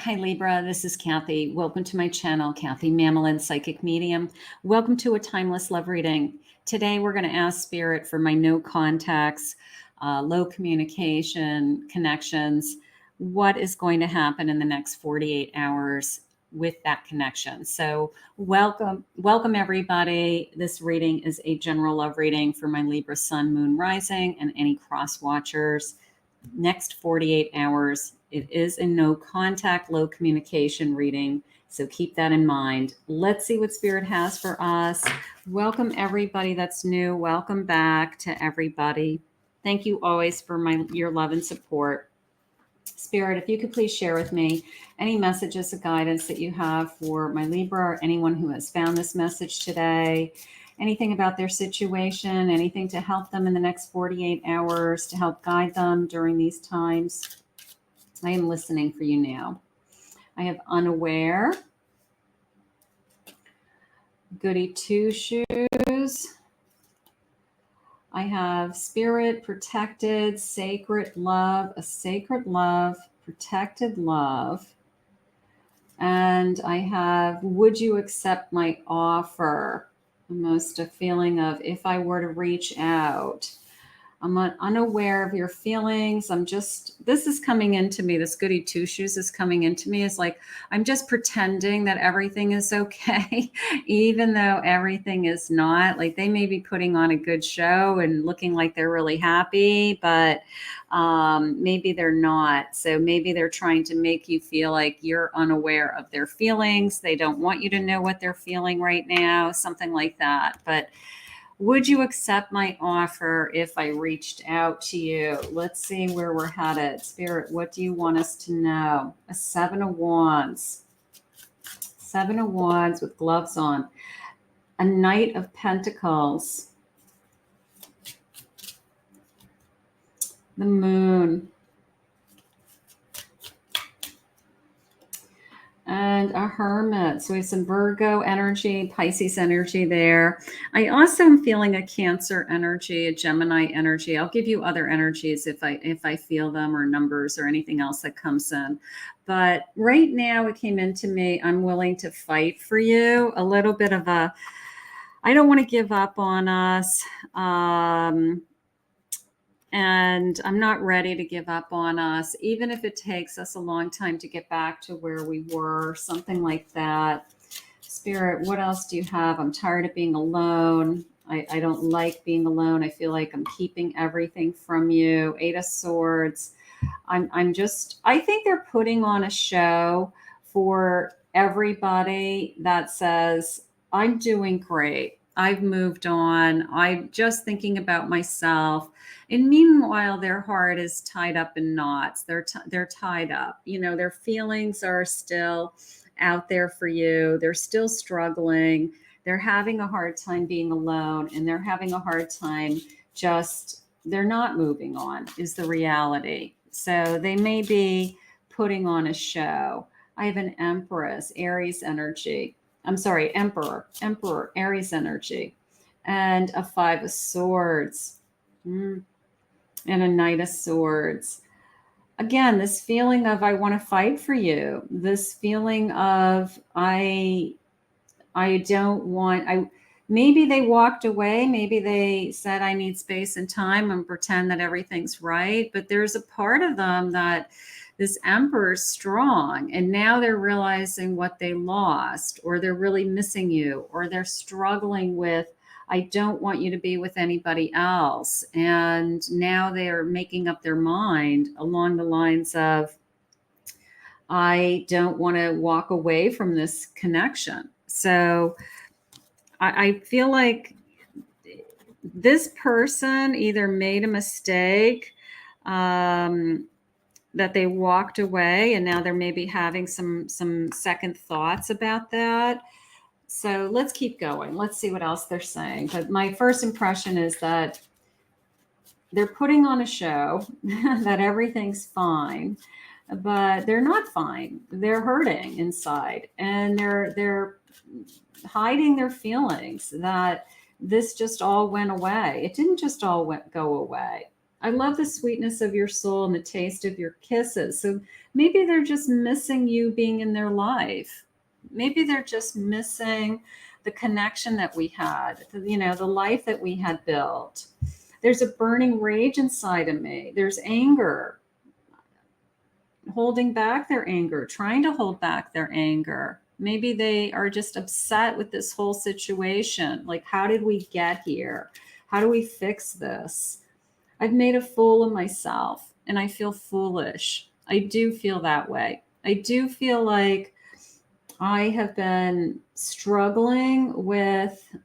Hi Libra, this is Kathy. Welcome to my channel, Kathy Mamolen, Psychic Medium. Welcome to a timeless love reading. Today we're going to ask Spirit for my no contacts, low communication connections. What is going to happen in the next 48 hours with that connection? So welcome everybody. This reading is a general love reading for my Libra Sun, Moon, Rising, and any cross watchers. Next 48 hours. It is a no contact, low communication reading. So keep that in mind. Let's see what Spirit has for us. Welcome everybody that's new. Welcome back to everybody. Thank you always for your love and support. Spirit, if you could please share with me any messages of guidance that you have for my Libra or anyone who has found this message today. Anything about their situation, anything to help them in the next 48 hours, to help guide them during these times. I am listening for you now. I have unaware, goody two shoes. I have spirit, protected, sacred love, a sacred love, protected love. And I have, would you accept my offer? Almost a feeling of if I were to reach out. I'm unaware of your feelings. This is coming into me. This goody two shoes is coming into me. It's like, I'm just pretending that everything is okay, even though everything is not. Like they may be putting on a good show and looking like they're really happy, but maybe they're not. So maybe they're trying to make you feel like you're unaware of their feelings. They don't want you to know what they're feeling right now, something like that. But would you accept my offer if I reached out to you? Let's see where we're headed. Spirit, what do you want us to know? A 7 of Wands. 7 of Wands with gloves on. A Knight of Pentacles. The Moon. And a Hermit. So we have some Virgo energy, Pisces energy there. I also am feeling a Cancer energy, a Gemini energy. I'll give you other energies if I feel them, or numbers or anything else that comes in. But right now it came into me, I'm willing to fight for you. A little bit of a, I don't want to give up on us. And I'm not ready to give up on us, even if it takes us a long time to get back to where we were, something like that. Spirit, what else do you have? I'm tired of being alone. I don't like being alone. I feel like I'm keeping everything from you. 8 of Swords. I think they're putting on a show for everybody that says, I'm doing great. I've moved on. I'm just thinking about myself. And meanwhile, their heart is tied up in knots. They're tied up. You know, their feelings are still out there for you. They're still struggling. They're having a hard time being alone, and they're having a hard time they're not moving on is the reality. So they may be putting on a show. I have an Empress, Aries energy. I'm sorry, Emperor, Aries energy, and a 5 of Swords, and a Knight of Swords. Again, this feeling of I want to fight for you. This feeling of I don't want. Maybe they walked away. Maybe they said I need space and time and pretend that everything's right. But there's a part of them that this Emperor is strong, and now they're realizing what they lost, or they're really missing you, or they're struggling with, I don't want you to be with anybody else. And now they are making up their mind along the lines of, I don't want to walk away from this connection. So I feel like this person either made a mistake, that they walked away, and now they're maybe having some second thoughts about that. So let's keep going. Let's see what else they're saying. But my first impression is that they're putting on a show, that everything's fine, but they're not fine. They're hurting inside, and they're hiding their feelings that this just all went away. It didn't just all go away. I love the sweetness of your soul and the taste of your kisses. So maybe they're just missing you being in their life. Maybe they're just missing the connection that we had, the life that we had built. There's a burning rage inside of me. There's anger, holding back their anger, trying to hold back their anger. Maybe they are just upset with this whole situation. Like, how did we get here? How do we fix this? I've made a fool of myself and I feel foolish. I do feel that way. I do feel like I have been struggling with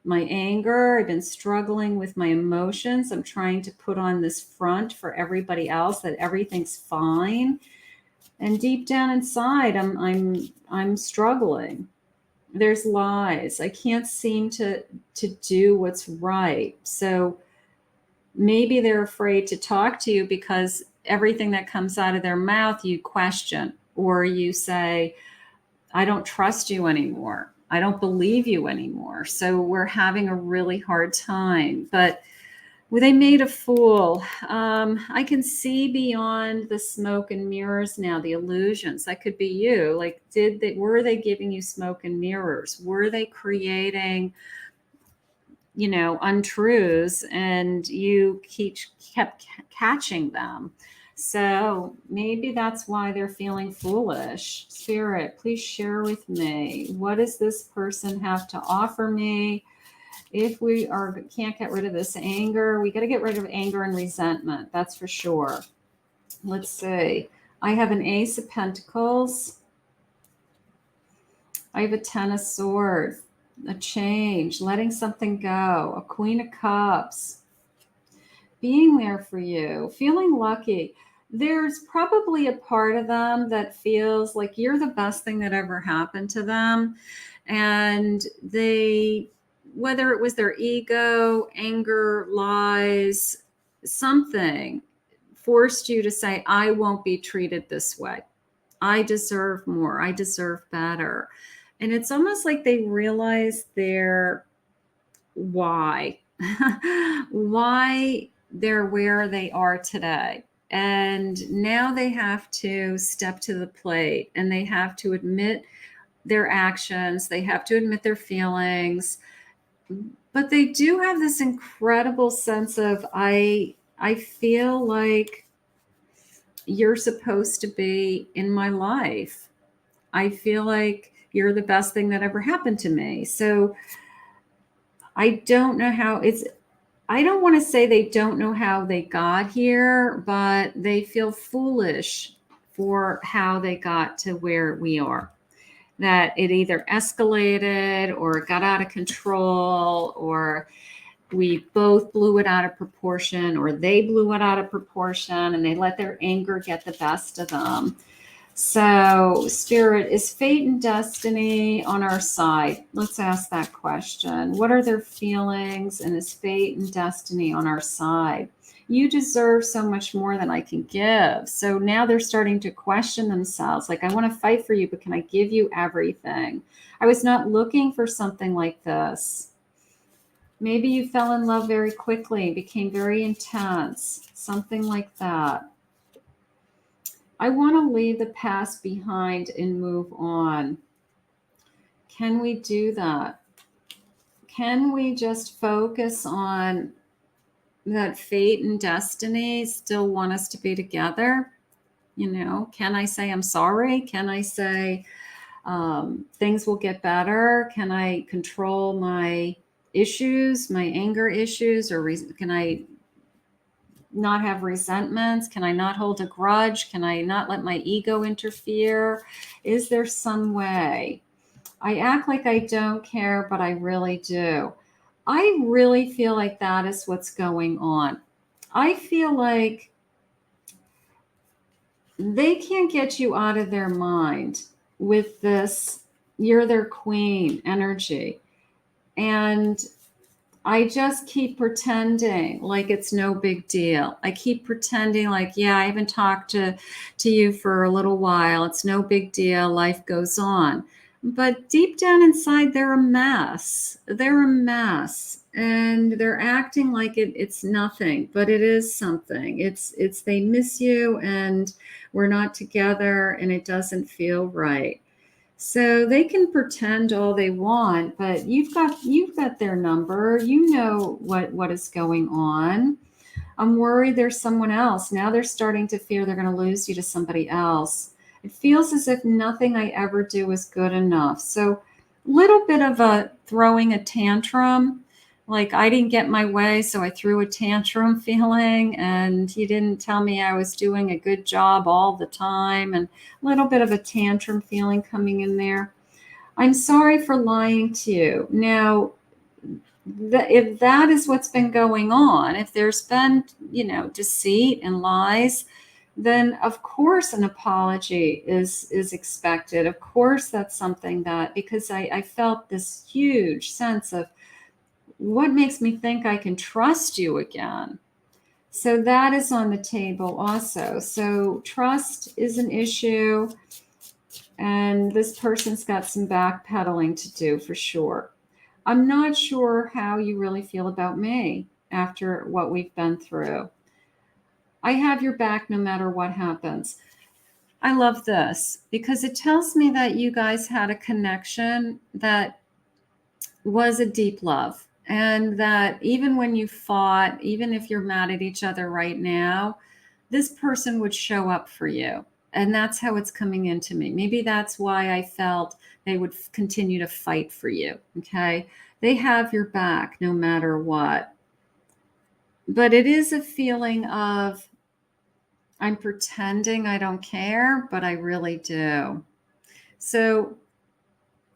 my anger. I've been struggling with my emotions. I'm trying to put on this front for everybody else that everything's fine. And deep down inside, I'm struggling. There's lies. I can't seem to do what's right. So maybe they're afraid to talk to you because everything that comes out of their mouth you question, or you say, I don't trust you anymore. I don't believe you anymore. So we're having a really hard time. But they made a fool. I can see beyond the smoke and mirrors now, the illusions. That could be you. Like, were they giving you smoke and mirrors? Were they creating, untruths, and you kept catching them? So maybe that's why they're feeling foolish. Spirit, please share with me. What does this person have to offer me? If we can't get rid of this anger, we got to get rid of anger and resentment. That's for sure. Let's see. I have an Ace of Pentacles. I have a Ten of Swords, a change, letting something go, a Queen of Cups, being there for you, feeling lucky. There's probably a part of them that feels like you're the best thing that ever happened to them. And whether it was their ego, anger, lies, something forced you to say, I won't be treated this way. I deserve more. I deserve better. And it's almost like they realize their why, why they're where they are today. And now they have to step to the plate and they have to admit their actions. They have to admit their feelings. But they do have this incredible sense of, I feel like you're supposed to be in my life. I feel like you're the best thing that ever happened to me. So I don't know how I don't want to say they don't know how they got here, but they feel foolish for how they got to where we are. That it either escalated or got out of control, or we both blew it out of proportion, or they blew it out of proportion and they let their anger get the best of them. So, Spirit, is fate and destiny on our side? Let's ask that question. What are their feelings, and is fate and destiny on our side? You deserve so much more than I can give. So now they're starting to question themselves. Like, I want to fight for you, but can I give you everything? I was not looking for something like this. Maybe you fell in love very quickly, became very intense, something like that. I want to leave the past behind and move on. Can we do that? Can we just focus on that fate and destiny still want us to be together? Can I say I'm sorry? Can I say things will get better? Can I control my issues, my anger issues, or can I not have resentments? Can I not hold a grudge? Can I not let my ego interfere? Is there some way? I act like I don't care, but I really do. I really feel like that is what's going on. I feel like they can't get you out of their mind with this, you're their queen energy. And I just keep pretending like it's no big deal. I keep pretending like, yeah, I haven't talked to you for a little while. It's no big deal. Life goes on. But deep down inside, they're a mess. They're a mess. And they're acting like it's nothing, but it is something. It's they miss you and we're not together and it doesn't feel right. So they can pretend all they want, but you've got their number. You know what is going on. I'm worried there's someone else. Now they're starting to fear they're going to lose you to somebody else. It feels as if nothing I ever do is good enough. So, little bit of a throwing a tantrum, like I didn't get my way, so I threw a tantrum feeling, and you didn't tell me I was doing a good job all the time, and a little bit of a tantrum feeling coming in there. I'm sorry for lying to you. Now, if that is what's been going on, if there's been, deceit and lies, then of course an apology is expected. Of course, that's something that, because I felt this huge sense of what makes me think I can trust you again. So that is on the table also. So trust is an issue, and this person's got some backpedaling to do for sure. I'm not sure how you really feel about me after what we've been through. I have your back no matter what happens. I love this because it tells me that you guys had a connection that was a deep love. And that even when you fought, even if you're mad at each other right now, this person would show up for you. And that's how it's coming into me. Maybe that's why I felt they would continue to fight for you. Okay. They have your back no matter what. But it is a feeling of, I'm pretending I don't care, but I really do. So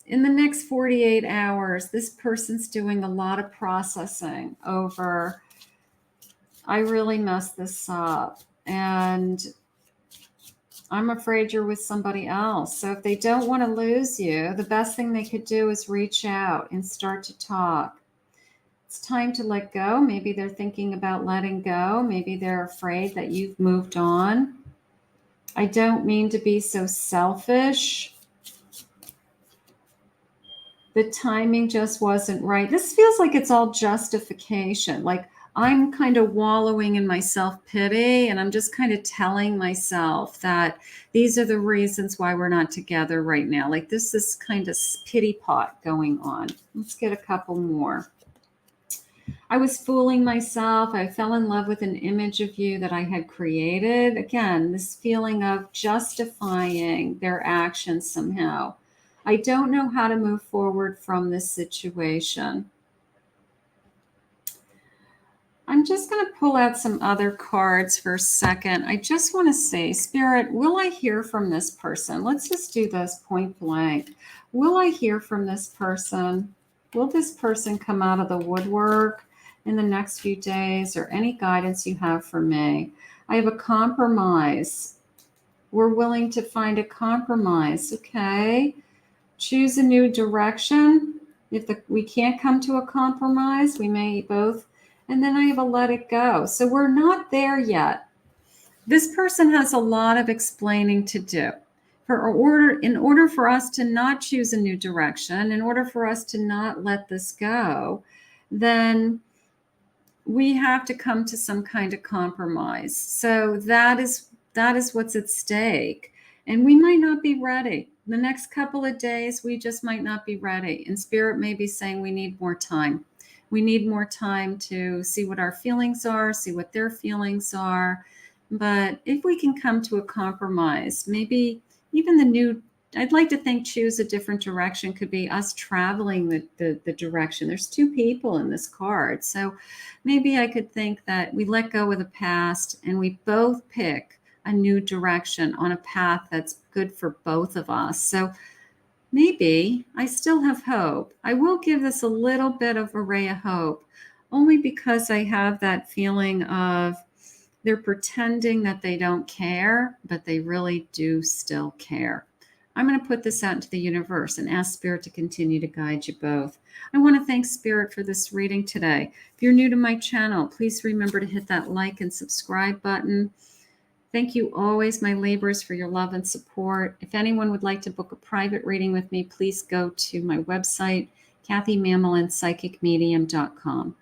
in the next 48 hours, this person's doing a lot of processing over, I really messed this up. And I'm afraid you're with somebody else. So if they don't want to lose you, the best thing they could do is reach out and start to talk. It's time to let go. Maybe they're thinking about letting go. Maybe they're afraid that you've moved on. I don't mean to be so selfish. The timing just wasn't right. This feels like it's all justification. Like I'm kind of wallowing in my self-pity, and I'm just kind of telling myself that these are the reasons why we're not together right now. Like this is kind of pity pot going on. Let's get a couple more. I was fooling myself. I fell in love with an image of you that I had created. Again, this feeling of justifying their actions somehow. I don't know how to move forward from this situation. I'm just going to pull out some other cards for a second. I just want to say, Spirit, will I hear from this person? Let's just do this point blank. Will I hear from this person? Will this person come out of the woodwork in the next few days, or any guidance you have for me? I have a compromise. We're willing to find a compromise. Okay. Choose a new direction. If we can't come to a compromise, we may both. And then I have a let it go. So we're not there yet. This person has a lot of explaining to do. In order for us to not choose a new direction, in order for us to not let this go, then we have to come to some kind of compromise. So that is what's at stake. And we might not be ready. The next couple of days, we just might not be ready. And Spirit may be saying we need more time. We need more time to see what our feelings are, see what their feelings are. But if we can come to a compromise, maybe even I'd like to think choose a different direction could be us traveling the direction. There's two people in this card. So maybe I could think that we let go of the past and we both pick a new direction on a path that's good for both of us. So maybe I still have hope. I will give this a little bit of a ray of hope, only because I have that feeling of they're pretending that they don't care, but they really do still care. I'm going to put this out into the universe and ask Spirit to continue to guide you both. I want to thank Spirit for this reading today. If you're new to my channel, please remember to hit that like and subscribe button. Thank you always, my Libras, for your love and support. If anyone would like to book a private reading with me, please go to my website, KathyMamolenPsychicMedium.com.